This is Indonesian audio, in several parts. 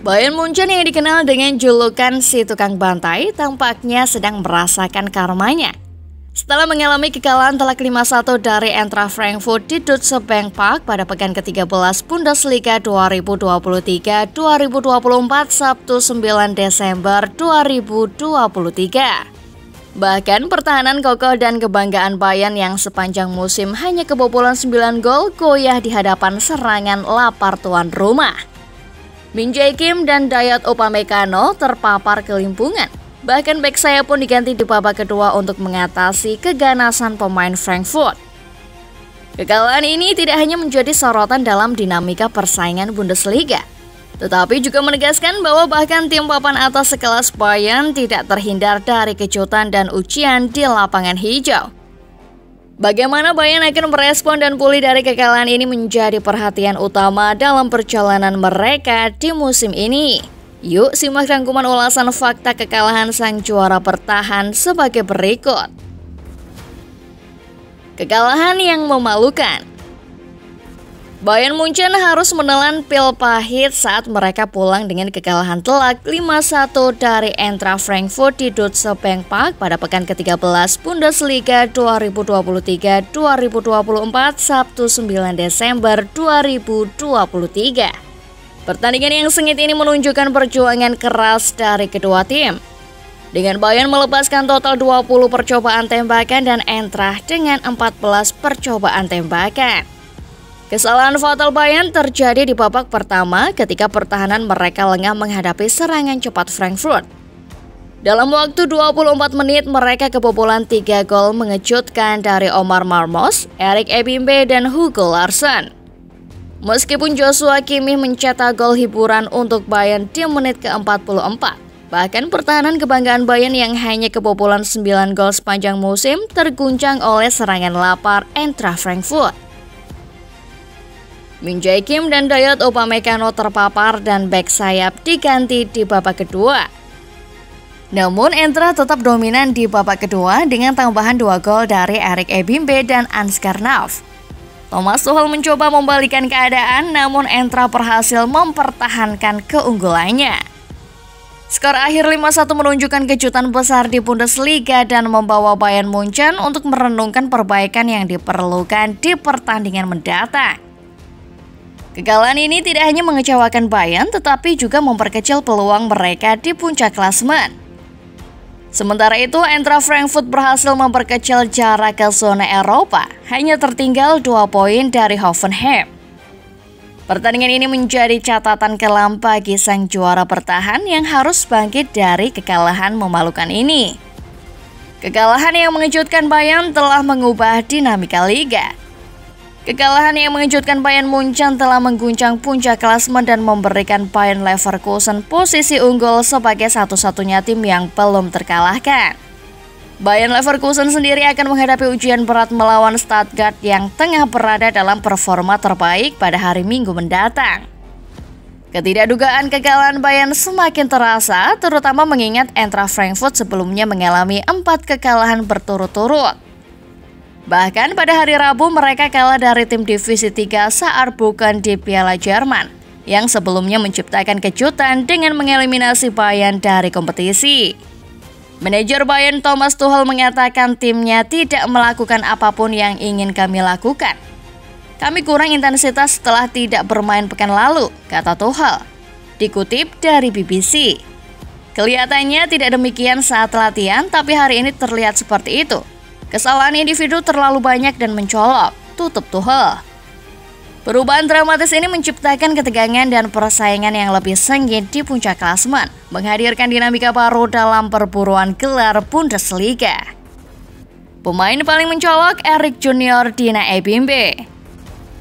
Bayern Munchen yang dikenal dengan julukan si tukang bantai tampaknya sedang merasakan karmanya. Setelah mengalami kekalahan telak 5-1 dari Eintracht Frankfurt di Deutsche Bank Park pada pekan ke-13 Bundesliga 2023-2024 Sabtu 9 Desember 2023. Bahkan pertahanan kokoh dan kebanggaan Bayern yang sepanjang musim hanya kebobolan 9 gol goyah di hadapan serangan lapar tuan rumah. Min Jae Kim dan Dayot Upamecano terpapar kelimpungan. Bahkan bek sayap pun diganti di babak kedua untuk mengatasi keganasan pemain Frankfurt. Kekalahan ini tidak hanya menjadi sorotan dalam dinamika persaingan Bundesliga, tetapi juga menegaskan bahwa bahkan tim papan atas sekelas Bayern tidak terhindar dari kejutan dan ujian di lapangan hijau. Bagaimana Bayern akan merespon dan pulih dari kekalahan ini menjadi perhatian utama dalam perjalanan mereka di musim ini. Yuk simak rangkuman ulasan fakta kekalahan sang juara bertahan sebagai berikut. Kekalahan yang memalukan. Bayern Munchen harus menelan pil pahit saat mereka pulang dengan kekalahan telak 5-1 dari Eintracht Frankfurt di Deutsche Bank Park pada pekan ke-13 Bundesliga 2023-2024 Sabtu 9 Desember 2023. Pertandingan yang sengit ini menunjukkan perjuangan keras dari kedua tim. Dengan Bayern melepaskan total 20 percobaan tembakan dan Eintracht dengan 14 percobaan tembakan. Kesalahan fatal Bayern terjadi di babak pertama ketika pertahanan mereka lengah menghadapi serangan cepat Frankfurt. Dalam waktu 24 menit mereka kebobolan 3 gol mengejutkan dari Omar Marmos, Eric Ebimbe, dan Hugo Larsson. Meskipun Joshua Kimmich mencetak gol hiburan untuk Bayern di menit ke-44, bahkan pertahanan kebanggaan Bayern yang hanya kebobolan 9 gol sepanjang musim terguncang oleh serangan lapar Eintracht Frankfurt. Min Jae Kim dan Dayot Upamecano terpapar dan bek sayap diganti di babak kedua. Namun Eintracht tetap dominan di babak kedua dengan tambahan 2 gol dari Eric Ebimbe dan Ansgar Knauf. Thomas Tuchel mencoba membalikan keadaan, namun Eintracht berhasil mempertahankan keunggulannya. Skor akhir 5-1 menunjukkan kejutan besar di Bundesliga dan membawa Bayern Munchen untuk merenungkan perbaikan yang diperlukan di pertandingan mendatang. Kekalahan ini tidak hanya mengecewakan Bayern, tetapi juga memperkecil peluang mereka di puncak klasemen. Sementara itu, Eintracht Frankfurt berhasil memperkecil jarak ke zona Eropa, hanya tertinggal 2 poin dari Hoffenheim. Pertandingan ini menjadi catatan kelam bagi sang juara bertahan yang harus bangkit dari kekalahan memalukan ini. Kekalahan yang mengejutkan Bayern telah mengubah dinamika liga. Kekalahan yang mengejutkan Bayern Munchen telah mengguncang puncak klasemen dan memberikan Bayern Leverkusen posisi unggul sebagai satu-satunya tim yang belum terkalahkan. Bayern Leverkusen sendiri akan menghadapi ujian berat melawan Stuttgart yang tengah berada dalam performa terbaik pada hari Minggu mendatang. Ketidakdugaan kekalahan Bayern semakin terasa, terutama mengingat Eintracht Frankfurt sebelumnya mengalami 4 kekalahan berturut-turut. Bahkan pada hari Rabu mereka kalah dari tim divisi 3 Saarbrücken di Piala Jerman yang sebelumnya menciptakan kejutan dengan mengeliminasi Bayern dari kompetisi. Manajer Bayern Thomas Tuchel mengatakan timnya tidak melakukan apapun yang ingin kami lakukan. Kami kurang intensitas setelah tidak bermain pekan lalu, kata Tuchel. Dikutip dari BBC. Kelihatannya tidak demikian saat latihan, tapi hari ini terlihat seperti itu. Kesalahan individu terlalu banyak dan mencolok, tutup Tuchel. Perubahan dramatis ini menciptakan ketegangan dan persaingan yang lebih sengit di puncak klasemen, menghadirkan dinamika baru dalam perburuan gelar Bundesliga. Pemain paling mencolok Eric Junior Dina Ebimbe.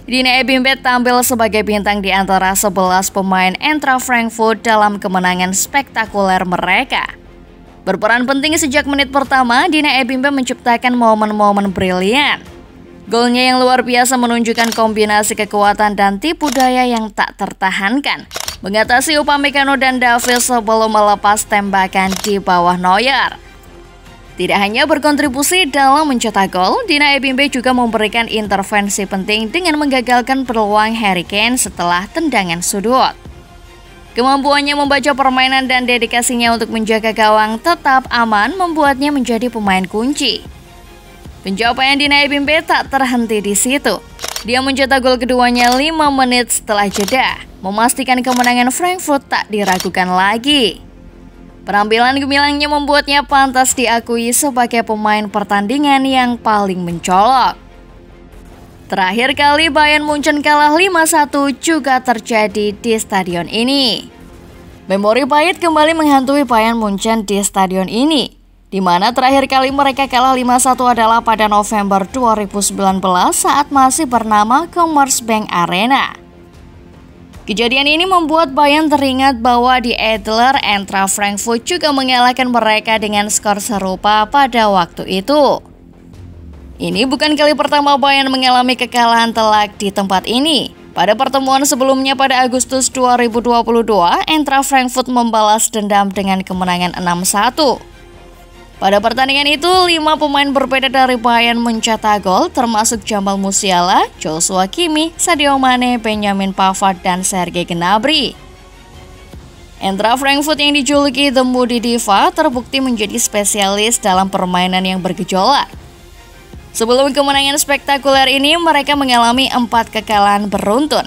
Dina Ebimbe tampil sebagai bintang di antara 11 pemain Eintracht Frankfurt dalam kemenangan spektakuler mereka. Berperan penting sejak menit pertama, Dina Ebimbe menciptakan momen-momen brilian. Golnya yang luar biasa menunjukkan kombinasi kekuatan dan tipu daya yang tak tertahankan, mengatasi Upamecano dan Davies sebelum melepas tembakan di bawah Neuer. Tidak hanya berkontribusi dalam mencetak gol, Dina Ebimbe juga memberikan intervensi penting dengan menggagalkan peluang Harry Kane setelah tendangan sudut. Kemampuannya membaca permainan dan dedikasinya untuk menjaga gawang tetap aman membuatnya menjadi pemain kunci. Pencapaian Dina Ebimbe tak terhenti di situ. Dia mencetak gol keduanya 5 menit setelah jeda, memastikan kemenangan Frankfurt tak diragukan lagi. Penampilan gemilangnya membuatnya pantas diakui sebagai pemain pertandingan yang paling mencolok. Terakhir kali Bayern Munchen kalah 5-1 juga terjadi di stadion ini. Memori pahit kembali menghantui Bayern Munchen di stadion ini, di mana terakhir kali mereka kalah 5-1 adalah pada November 2019 saat masih bernama Commerzbank Arena. Kejadian ini membuat Bayern teringat bahwa di Adler, Eintracht Frankfurt juga mengalahkan mereka dengan skor serupa pada waktu itu. Ini bukan kali pertama Bayern mengalami kekalahan telak di tempat ini. Pada pertemuan sebelumnya pada Agustus 2022, Eintracht Frankfurt membalas dendam dengan kemenangan 6-1. Pada pertandingan itu, 5 pemain berbeda dari Bayern mencetak gol, termasuk Jamal Musiala, Joshua Kimmich, Sadio Mane, Benjamin Pavard, dan Serge Gnabry. Eintracht Frankfurt yang dijuluki The Moody Diva terbukti menjadi spesialis dalam permainan yang bergejolak. Sebelum kemenangan spektakuler ini, mereka mengalami 4 kekalahan beruntun.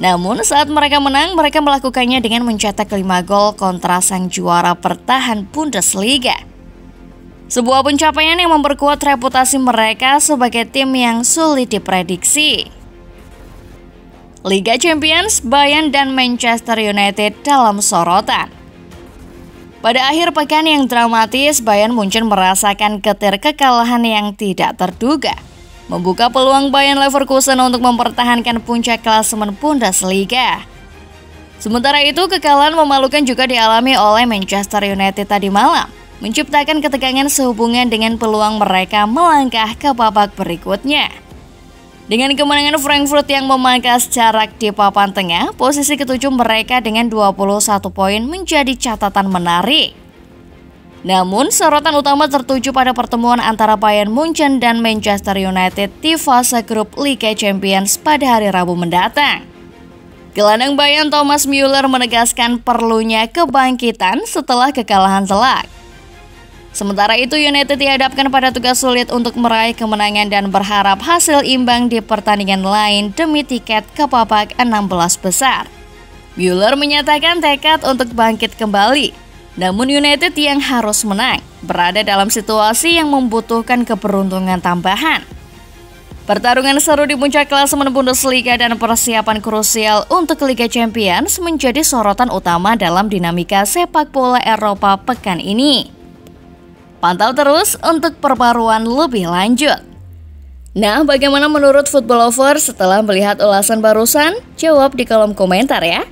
Namun saat mereka menang, mereka melakukannya dengan mencetak 5 gol kontra sang juara bertahan Bundesliga. Sebuah pencapaian yang memperkuat reputasi mereka sebagai tim yang sulit diprediksi. Liga Champions, Bayern dan Manchester United dalam sorotan. Pada akhir pekan yang dramatis, Bayern Munchen merasakan getir kekalahan yang tidak terduga, membuka peluang Bayern Leverkusen untuk mempertahankan puncak klasemen Bundesliga. Sementara itu, kekalahan memalukan juga dialami oleh Manchester United tadi malam, menciptakan ketegangan sehubungan dengan peluang mereka melangkah ke babak berikutnya. Dengan kemenangan Frankfurt yang memangkas jarak di papan tengah, posisi ketujuh mereka dengan 21 poin menjadi catatan menarik. Namun, sorotan utama tertuju pada pertemuan antara Bayern Munchen dan Manchester United di fase grup Liga Champions pada hari Rabu mendatang. Gelandang Bayern Thomas Müller menegaskan perlunya kebangkitan setelah kekalahan telak. Sementara itu, United dihadapkan pada tugas sulit untuk meraih kemenangan dan berharap hasil imbang di pertandingan lain demi tiket ke babak 16 besar. Müller menyatakan tekad untuk bangkit kembali, namun United yang harus menang berada dalam situasi yang membutuhkan keberuntungan tambahan. Pertarungan seru di puncak klasemen Bundesliga dan persiapan krusial untuk Liga Champions menjadi sorotan utama dalam dinamika sepak bola Eropa pekan ini. Pantau terus untuk perbaruan lebih lanjut. Nah, bagaimana menurut Football Lover setelah melihat ulasan barusan? Jawab di kolom komentar ya.